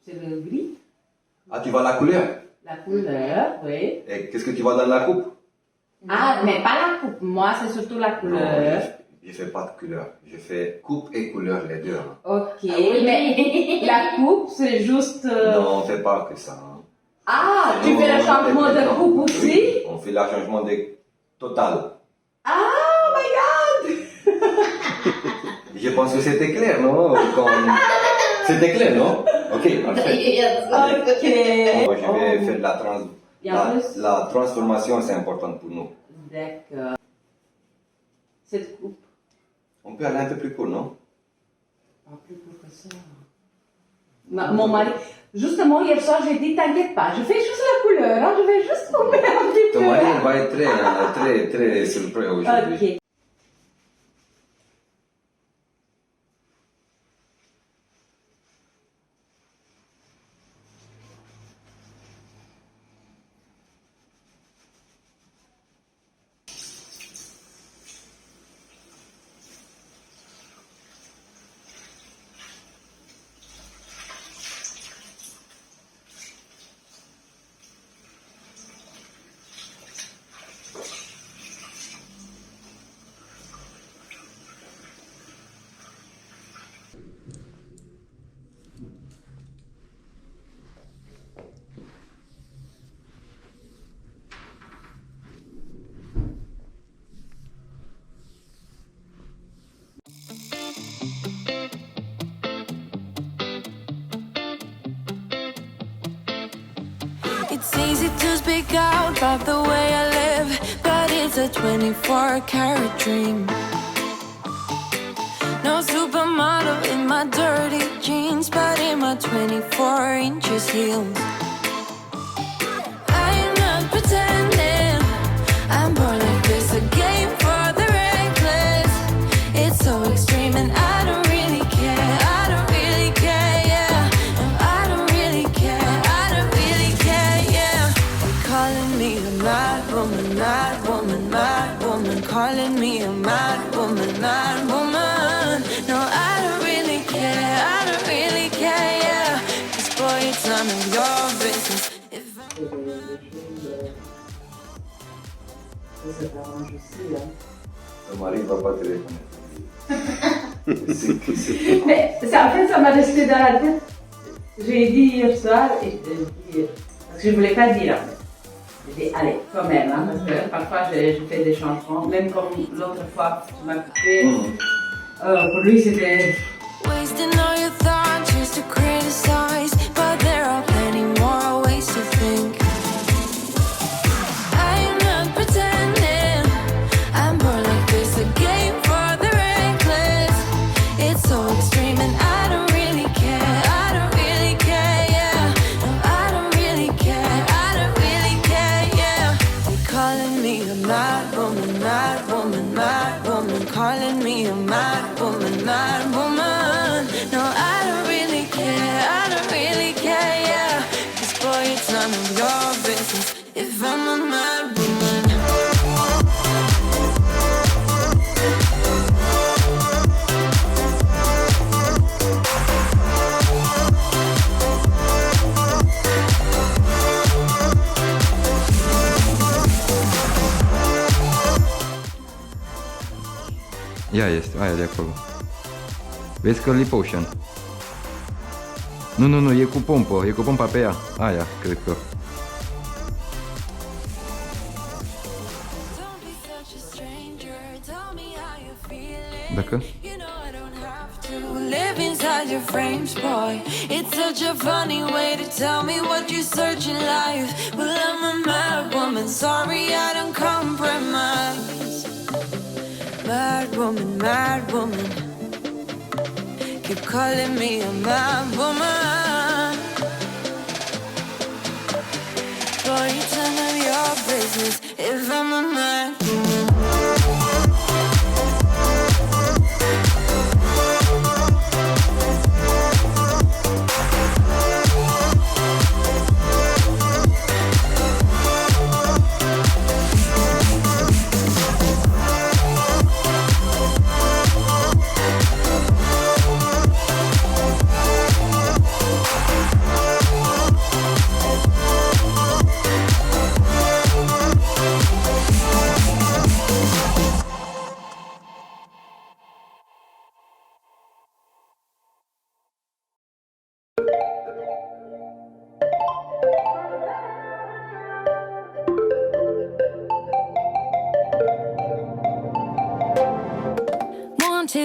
C'est le gris. Ah, tu vois la couleur? La couleur, oui. Et qu'est-ce que tu vois dans la coupe? Ah, mais pas la coupe. Moi, c'est surtout la couleur. Non, je fais pas de couleur. Je fais coupe et couleur, les deux. Hein. Ok, mais la coupe, c'est juste... Non, on fait pas que ça. Hein. Ah, tu fais le changement de coupe aussi? Oui, on fait le changement de total. Ah, my God! Je pense que c'était clair, non? C'était clair, non? Ok, parfait. Ok. Moi, je vais faire la transformation, c'est important pour nous. D'accord. Cette coupe. On peut aller un peu plus court, non? Pas plus court que ça. Mon mari, justement, hier soir, j'ai dit, t'inquiète pas, je fais juste la couleur, hein, je vais juste couper un petit peu. Ton mari va être très surpris aujourd'hui. Ok. It's easy to speak out about the way I live, but it's a 24-karat dream. No supermodel in my dirty jeans, but in my 24 inches heels. I'm not pretending, I'm born like this, a game for the reckless. It's so extreme and I don't really care, I don't really care, yeah. No, I don't really care, I don't really care, yeah. They're calling me a mad woman, mad woman, mad woman. Calling me a mad woman, mad woman. No, I don't really care, I don't really care, yeah. 'Cause boy, it's none of your business. If Ton mari va pas te répondre. Mais en fait, ça m'a resté dans la tête. J'ai dit hier soir, et je l'ai dit, parce que je ne voulais pas dire en fait. J'ai dit, allez, quand même, hein, parce que parfois je fais des changements, même comme l'autre fois, tu m'as coupé. Pour lui, c'était... wasting all your thoughts just to criticize, but there are plenty more ways to think. I'm not pretending, I'm born like this, a game for the reckless. It's so extreme and I don't really care, I don't really care, yeah. No, I don't really care, I don't really care, yeah. They're calling me a mad woman, mad woman, mad woman. Calling me a mad woman, mad woman. No, I don't really care, I don't really care, yeah. 'Cause boy, it's none of your business if I'm a mad woman. Ea este, aia de acolo. Vezi că Lipotion. Nu, e cu pompă, e cu pompa pe ea. Aia, cred că. Don't be such a stranger, tell me how you feeling. Dacă? You know I don't have to live inside your frames, boy. It's such a funny way to tell me what you search in life. Well, I'm a mad woman, sorry I don't compromise. Mad woman, mad woman. Keep calling me a mad woman. Boy, it's none of your business if I'm a mad woman.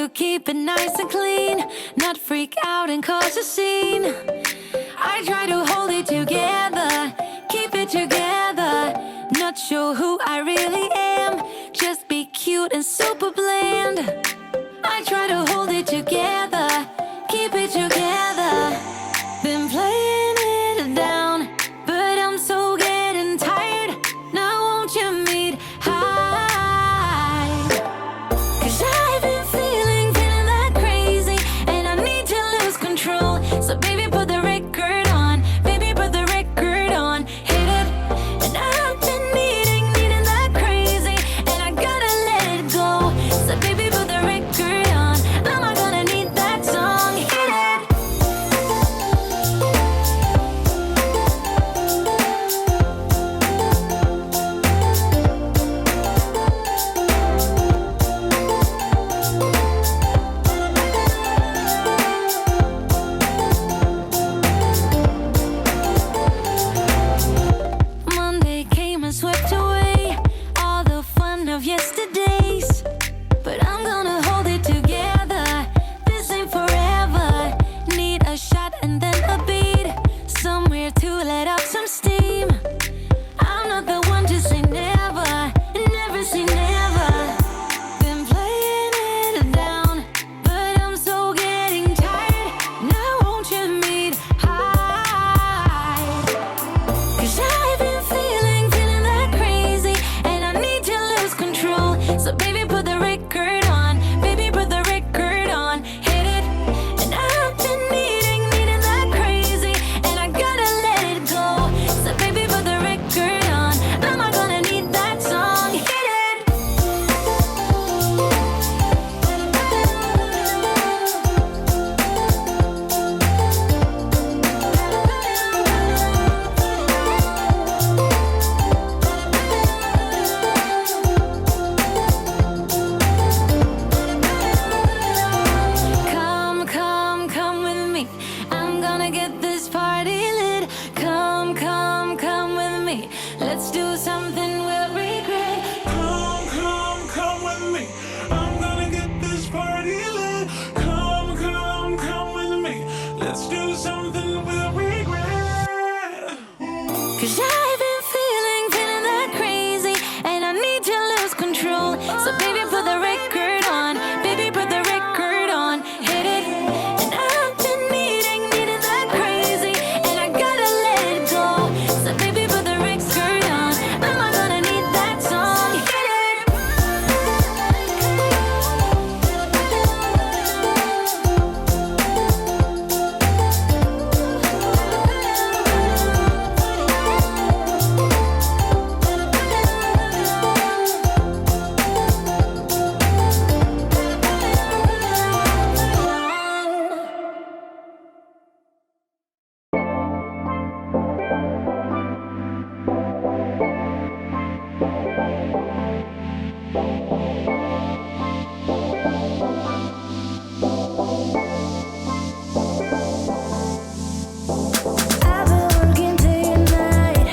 I'll keep it nice and clean, not freak out and cause a scene. I try to hold it together, keep it together. Not sure who I really am, just be cute and super bland. I try to hold it together, keep it together. Been playing it down, but I'm so getting tired. Now won't you meet high? 'Cause I've been feeling that crazy, and I need to lose control. So baby, put the record on, baby, put the record on, hit it. And I've been needing that crazy, and I gotta let it go. So baby, put the record on, I'm not gonna need that song, hit it. Monday came and swept away all the fun of yesterdays. But I'm gonna hold it together, this ain't forever. Need a shot and then a beat, somewhere to let off some steam. I'm not the one to say never, never say never. Been playing it down, but I'm so getting tired. Now won't you meet high? 'Cause I've been feeling that crazy, and I need to lose control. So baby, put the record on, baby, put the record on, hit it. And I've been needing that crazy, and I gotta let it go. So baby, put the record on, I'm not gonna need that song, hit it. Come with me. I'm gonna get this party lit. Come with me. Let's do something we'll regret. Come with me. I'm gonna get this party lit. Come with me. Let's do something we'll regret. 'Cause I've been feeling that crazy, and I need to lose control. So baby, put the record on, baby, put the record on, hit it. And I've been needing that crazy, and I gotta let it go. So baby, put the record on, I'm not gonna need that song, hit it. I've been working day and night,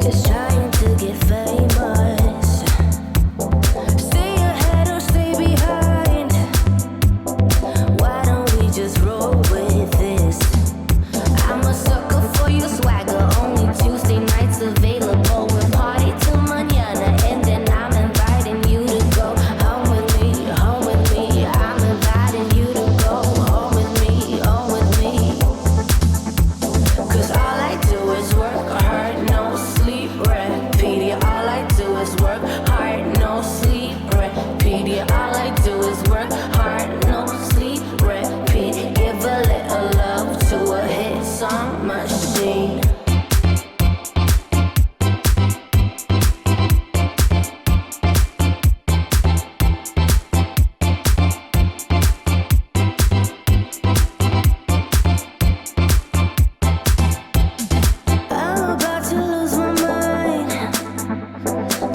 just trying to get famous. Stay ahead or stay behind. Why don't we just roll with this? I'm a sucker for your swagger. Only Tuesday nights available. We'll party till mañana, and then I'm inviting you to go home with me, home with me. I'm inviting you to go home with me, home with me. 'Cause all I do is work hard, no sleep, repeat it. All I do is work hard, no sleep, repeat it. All I do is work hard, no sleep, repeat. Give a little love to a hit song machine. I'm about to lose my mind,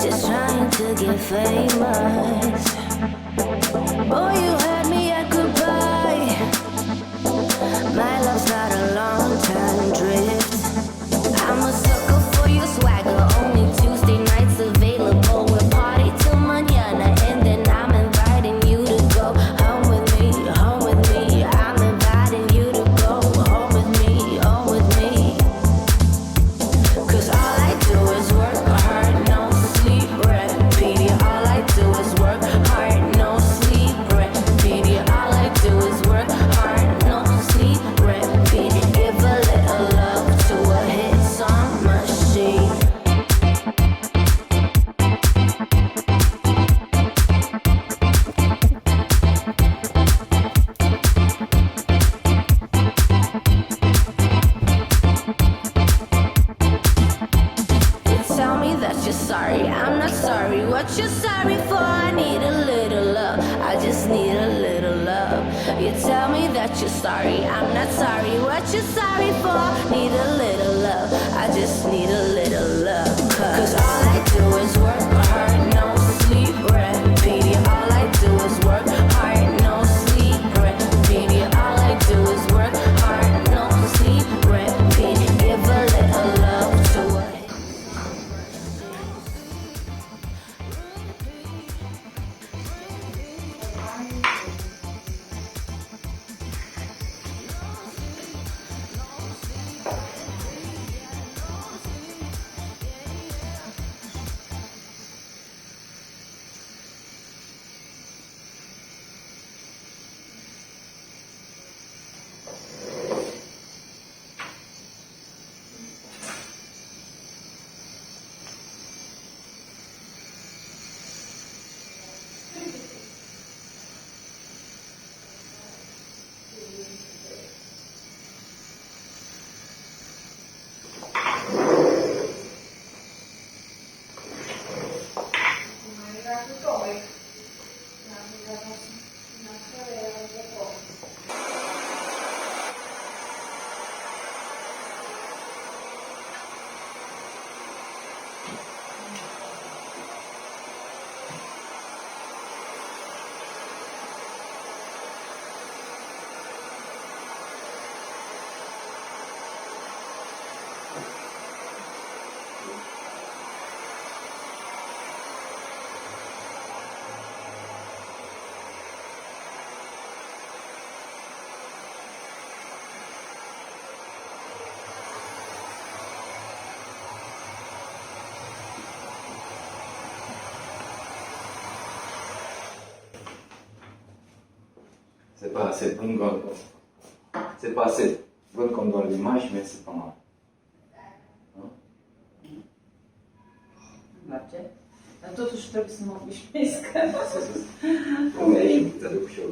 just trying to get famous. Boy, you had me at goodbye. My love's got a long time drift. I'm a sucker for your swagger. Only Tuesday nights available. We'll party till mañana, and then I'm inviting you to go what you're sorry for. I need a little love, I just need a little love. You tell me that you're sorry, I'm not sorry. What you're sorry for, need a little love, I just need a little love. Cause all I do is work hard, no sleep, repeat. All I do is work hard, no sleep, repeat. All I do is work hard, no sleep, repeat. Give a little love to it. C'est pas assez bon comme... C'est pas assez bon comme dans l'image, mais c'est pas mal. Zobaczcie. A to już trochę smutnie śmieszka. Come esce tutta l'uccle.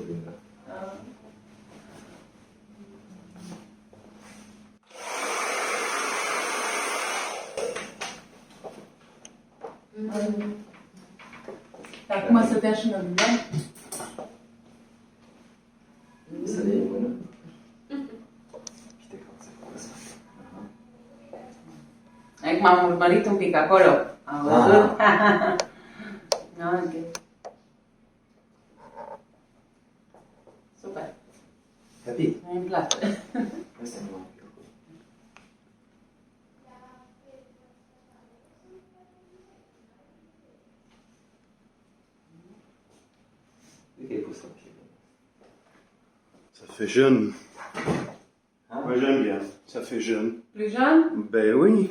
Tak, ma sobie też na dnie. Jak mam urmărit un pic acolo. Am văzut? No, ok. Super. Capito? Mi place. Questo è nuovo. Ça fait jeune. Hein? Moi j'aime bien. Ça fait jeune. Plus jeune? Ben oui.